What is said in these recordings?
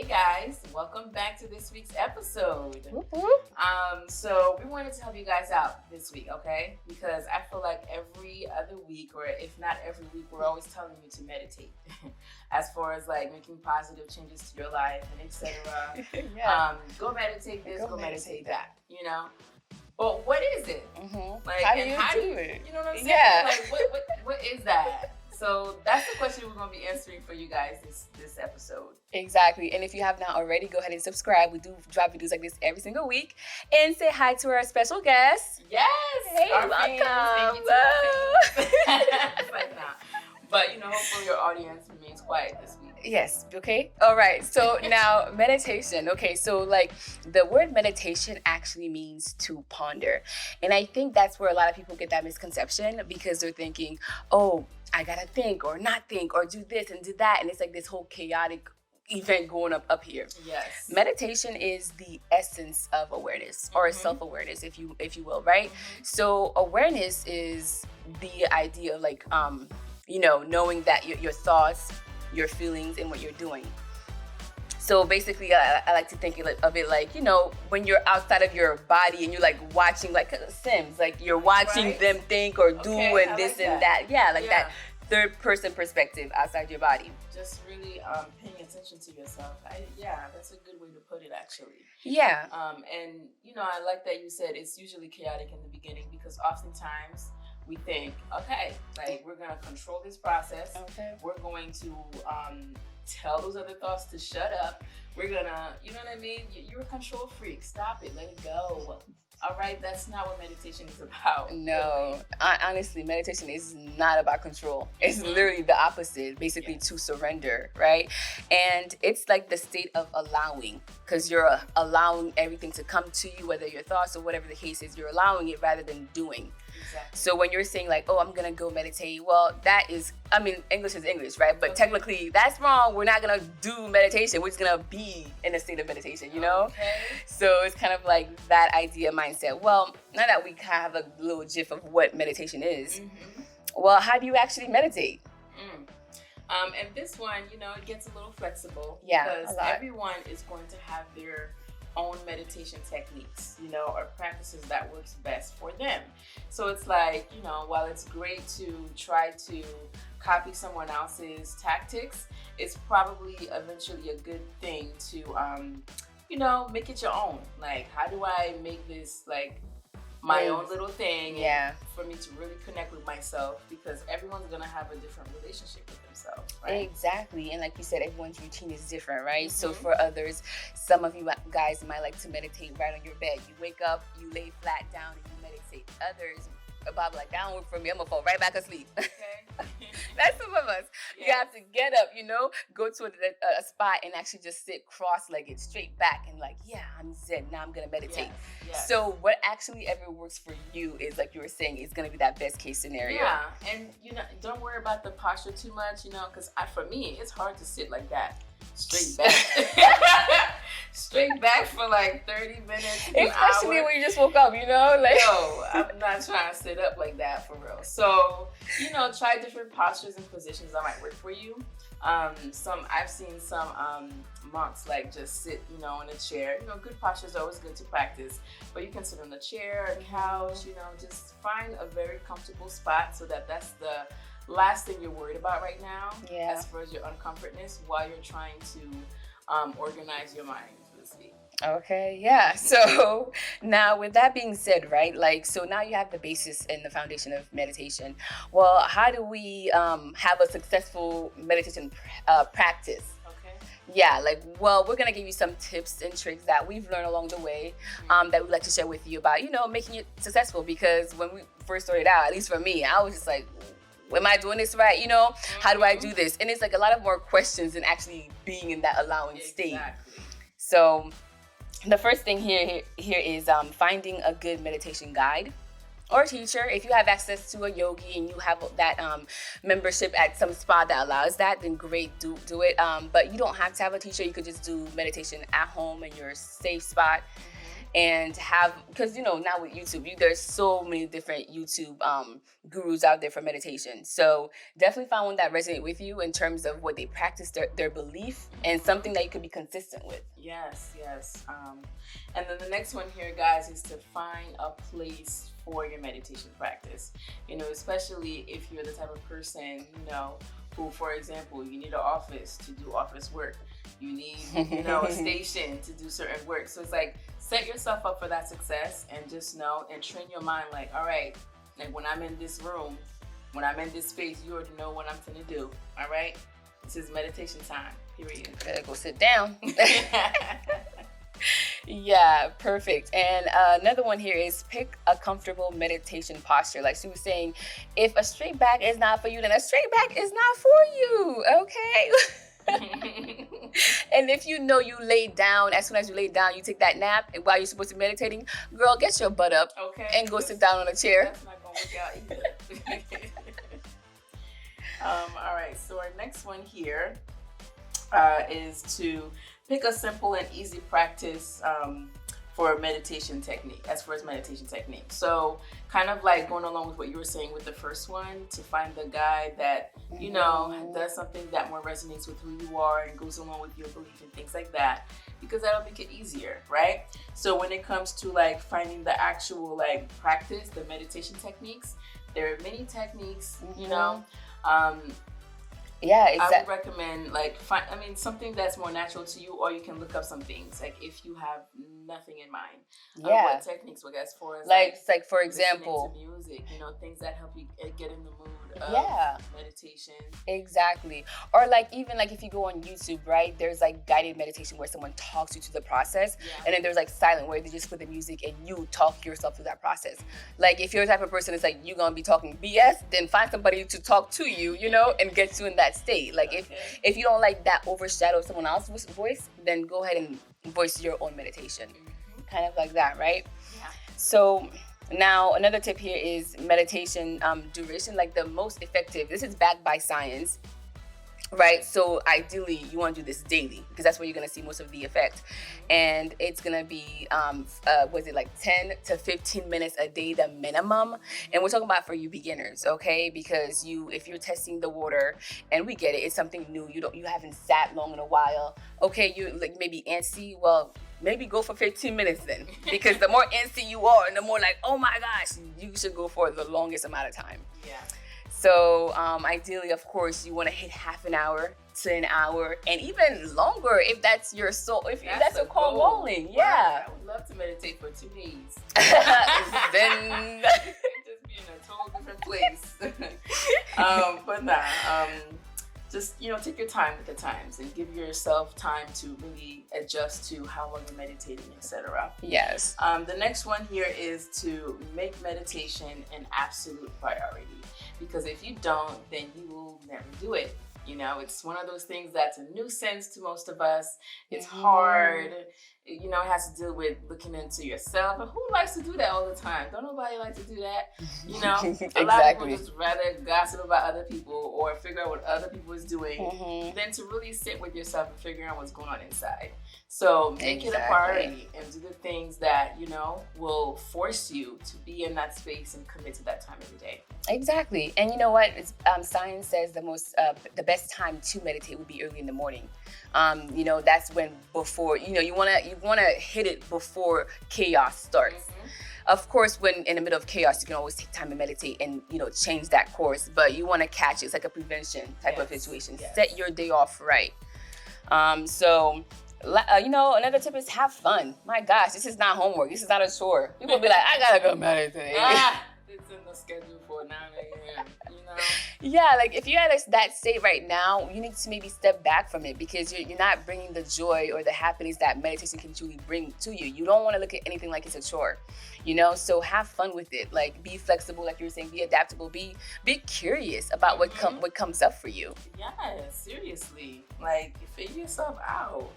guys, welcome back to this week's episode. So we wanted to help you guys out this week, okay? Because I feel like every other week, or if not every week, we're always telling you to meditate. As far as like making positive changes to your life and etc. Go meditate this, go meditate that, you know? But what is it? Like, how do you do it? You know what I'm saying? Yeah. Like, what is that? So that's the question we're going to be answering for you guys this episode. Exactly. And if you have not already, go ahead and subscribe. We do drop videos like this every single week. And say hi to our special guest. Yes. Hey, our welcome. But, you know, hopefully your audience remains quiet this week. Yes. Okay. All right. So now meditation. Okay. So like the word meditation actually means to ponder. And I think that's where a lot of people get that misconception because they're thinking, oh, I gotta think or not think or do this and do that. And it's like this whole chaotic event going up here. Yes. Meditation is the essence of awareness or self-awareness, if you will, right? So awareness is the idea of like, knowing that your thoughts, your feelings, and what you're doing. So basically, I like to think of it like, when you're outside of your body and you're like watching like Sims, like you're watching them think or do and this and that. Yeah, that third person perspective outside your body. Just really paying attention to yourself. That's a good way to put it actually. Yeah. And I like that you said it's usually chaotic in the beginning because oftentimes we think, okay, like we're gonna control this process. Okay. We're going to tell those other thoughts to shut up. We're gonna, you know what I mean? You're a control freak. Stop it. Let it go. All right, that's not what meditation is about. No, honestly, meditation is not about control. It's literally the opposite, basically to surrender, right? And it's like the state of allowing, because you're allowing everything to come to you, whether your thoughts or whatever the case is, you're allowing it rather than doing. Exactly. So when you're saying like, oh, I'm going to go meditate, well, that is, English is English, right? But technically that's wrong. We're not going to do meditation. We're just going to be in a state of meditation, you know? Okay. So it's kind of like that idea mindset. Well, now that we have a little gif of what meditation is, well, how do you actually meditate? And this one, it gets a little flexible because everyone is going to have their own meditation techniques, or practices that works best for them. So it's like, while it's great to try to copy someone else's tactics, it's probably eventually a good thing to, make it your own. Like, how do I make this like my own little thing for me to really connect with myself, because everyone's gonna have a different relationship with themselves, right? Exactly. And like you said, everyone's routine is different, right? So for others, some of you guys might like to meditate right on your bed. You wake up, you lay flat down and you meditate. Others, Bob, like, that don't work for me. I'm gonna fall right back asleep. Okay. That's some of us. Yes. You have to get up, go to a spot and actually just sit cross-legged, straight back, and like, I'm zen. Now I'm gonna meditate. Yes. So what actually ever works for you is, like you were saying, is gonna be that best case scenario. Yeah, and don't worry about the posture too much, because for me, it's hard to sit like that. Straight back. Straight back for like 30 minutes. Especially when you just woke up, like. No, I'm not trying to sit up like that for real. So, try different postures and positions that might work for you. I've seen some monks like just sit, in a chair. Good posture is always good to practice. But you can sit on a chair, a couch, just find a very comfortable spot so that's the last thing you're worried about right now, as far as your uncomfortness, while you're trying to organize your mind for this week. Okay, yeah. So now with that being said, right, so now you have the basis and the foundation of meditation. Well, how do we have a successful meditation practice? Yeah, we're going to give you some tips and tricks that we've learned along the way that we'd like to share with you about, making it successful. Because when we first started out, at least for me, I was just like, am I doing this right? How do I do this? And it's like a lot of more questions than actually being in that allowing state. So the first thing here is finding a good meditation guide or teacher. If you have access to a yogi and you have that membership at some spa that allows that, then great, do it. But you don't have to have a teacher. You could just do meditation at home in your safe spot. and have, because now with YouTube, there's so many different YouTube gurus out there for meditation. So definitely find one that resonate with you in terms of what they practice, their belief, and something that you could be consistent with. Yes. And then the next one here, guys, is to find a place for your meditation practice. Especially if you're the type of person, who, for example, you need an office to do office work. You need, a station to do certain work. So it's like, set yourself up for that success and just know and train your mind like, all right, like when I'm in this room, when I'm in this space, you already know what I'm gonna do. All right? This is meditation time, period. Better go sit down. Yeah, perfect. And another one here is pick a comfortable meditation posture. Like she was saying, if a straight back is not for you, then a straight back is not for you. Okay. And if you laid down, as soon as you lay down, you take that nap, and while you're supposed to be meditating, girl, get your butt up, and go sit down on a chair. That's not gonna work out either. All right, so our next one here is to pick a simple and easy practice for meditation technique, as far as meditation technique. So kind of like going along with what you were saying with the first one, to find the guide that, does something that more resonates with who you are and goes along with your belief and things like that, because that'll make it easier, right? So when it comes to like finding the actual like practice, the meditation techniques, there are many techniques, Yeah, exactly. I would recommend something that's more natural to you, or you can look up some things like if you have nothing in mind. What techniques would, as far as like for example, to music, things that help you get in the mood of meditation. Exactly. Or like even like if you go on YouTube, right? There's like guided meditation where someone talks you to the process, and then there's like silent where they just put the music and you talk yourself through that process. Like if you're the type of person that's like you gonna be talking BS, then find somebody to talk to you, and get you in that state. Like if you don't like that overshadow someone else's voice, then go ahead and voice your own meditation. Kind of like that, right? Yeah. So now another tip here is meditation duration, like the most effective. This is backed by science, right? So ideally you want to do this daily, because that's where you're going to see most of the effect. And it's going to be 10 to 15 minutes a day, the minimum. And we're talking about for you beginners, okay? Because if you're testing the water, and we get it, it's something new, you haven't sat long in a while, okay, you like maybe antsy, well, maybe go for 15 minutes then, because the more antsy you are and the more like, oh my gosh, you should go for the longest amount of time. Yeah. So ideally, of course, you want to hit half an hour to an hour, and even longer if that's your soul, if that's your call rolling. Yeah. I would love to meditate for 2 days. Then just be in a total different place. Just take your time with the times and give yourself time to really adjust to how long you're meditating, etc. Yes. The next one here is to make meditation an absolute priority, because if you don't, then you will never do it. It's one of those things that's a nuisance to most of us. It's hard. It has to deal with looking into yourself. And who likes to do that all the time? Don't nobody like to do that. Exactly. A lot of people just rather gossip about other people or figure out what other people is doing than to really sit with yourself and figure out what's going on inside. So make it a priority and do the things that, will force you to be in that space and commit to that time every day. Exactly. And you know what? Science says the best time to meditate would be early in the morning. That's when before, you want to hit it before chaos starts. Of course, when in the middle of chaos, you can always take time to meditate and, change that course, but you want to catch it. It's like a prevention type of situation. Yes. Set your day off right. Another tip is have fun. My gosh, this is not homework. This is not a chore. People be like, I gotta go meditate. It's in the schedule for 9 a.m., Yeah, like if you're at that state right now, you need to maybe step back from it, because you're not bringing the joy or the happiness that meditation can truly bring to you. You don't want to look at anything like it's a chore, so have fun with it. Like be flexible, like you were saying, be adaptable, be curious about what comes up for you. Yeah, seriously, like figure yourself out.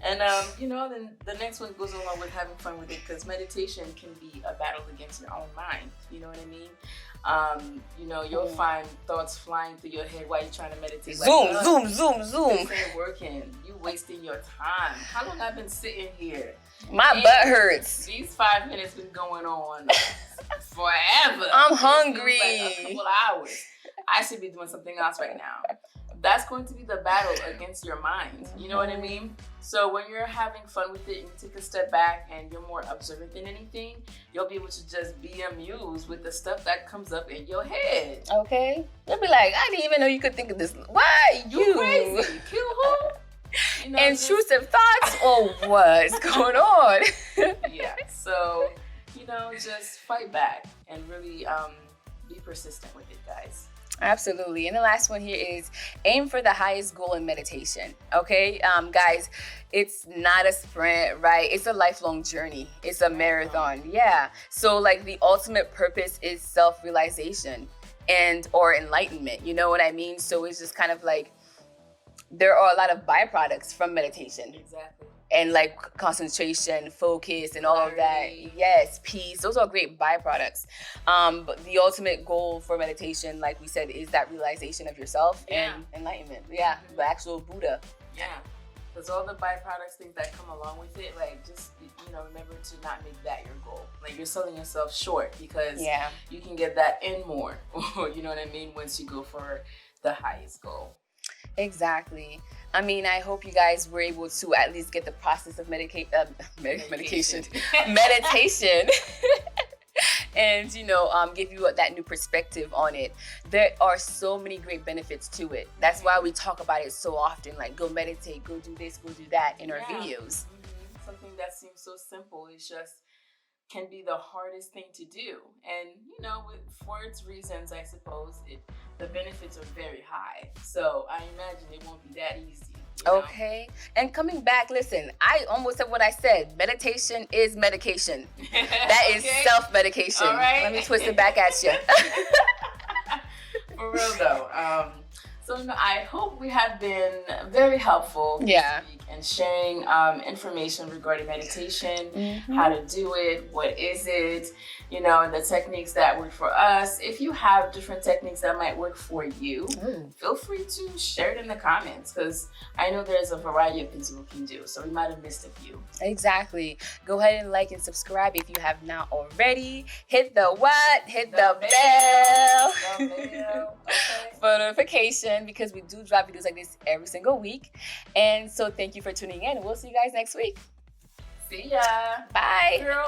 And then the next one goes along with having fun with it, because meditation can be a battle against your own mind. You know what I mean? You'll find thoughts flying through your head while you're trying to meditate. Zoom. This ain't working. You wasting your time. How long I've been sitting here? My butt hurts. These 5 minutes been going on forever. I'm hungry. Like a couple hours. I should be doing something else right now. That's going to be the battle against your mind. You know what I mean? So when you're having fun with it and you take a step back and you're more observant than anything, you'll be able to just be amused with the stuff that comes up in your head. Okay. You'll be like, I didn't even know you could think of this. Why you? Crazy. Kill who? Intrusive thoughts or what's going on? Yeah. So, just fight back and really be persistent with it, guys. Absolutely. And the last one here is aim for the highest goal in meditation. Okay, guys, it's not a sprint, right? It's a lifelong journey. It's a marathon. Yeah. So like the ultimate purpose is self-realization or enlightenment. You know what I mean? So it's just kind of like there are a lot of byproducts from meditation. Exactly. And like concentration, focus, and all of that. Yes, peace. Those are great byproducts. But the ultimate goal for meditation, like we said, is that realization of yourself and enlightenment. Yeah, the actual Buddha. Yeah, because all the byproducts, things that come along with it, like just remember to not make that your goal. Like you're selling yourself short because you can get that and more. You know what I mean? Once you go for the highest goal. Exactly. I mean, I hope you guys were able to at least get the process of meditation, and give you that new perspective on it. There are so many great benefits to it. That's why we talk about it so often. Like, go meditate, go do this, go do that in our videos. Mm-hmm. Something that seems so simple is just can be the hardest thing to do, and for its reasons, I suppose the benefits are very high. So I imagine it won't be that easy. Okay. And coming back, listen, I almost said what I said. Meditation is medication. That is self-medication. All right. Let me twist it back at you. For real though. So I hope we have been very helpful this week in sharing information regarding meditation, how to do it, what is it, the techniques that work for us. If you have different techniques that might work for you, feel free to share it in the comments because I know there's a variety of things we can do. So we might have missed a few. Exactly. Go ahead and like and subscribe if you have not already. Hit the what? Hit the bell. For notification because we do drop videos like this every single week. And so thank you for tuning in. We'll see you guys next week. See ya. Bye. Girl.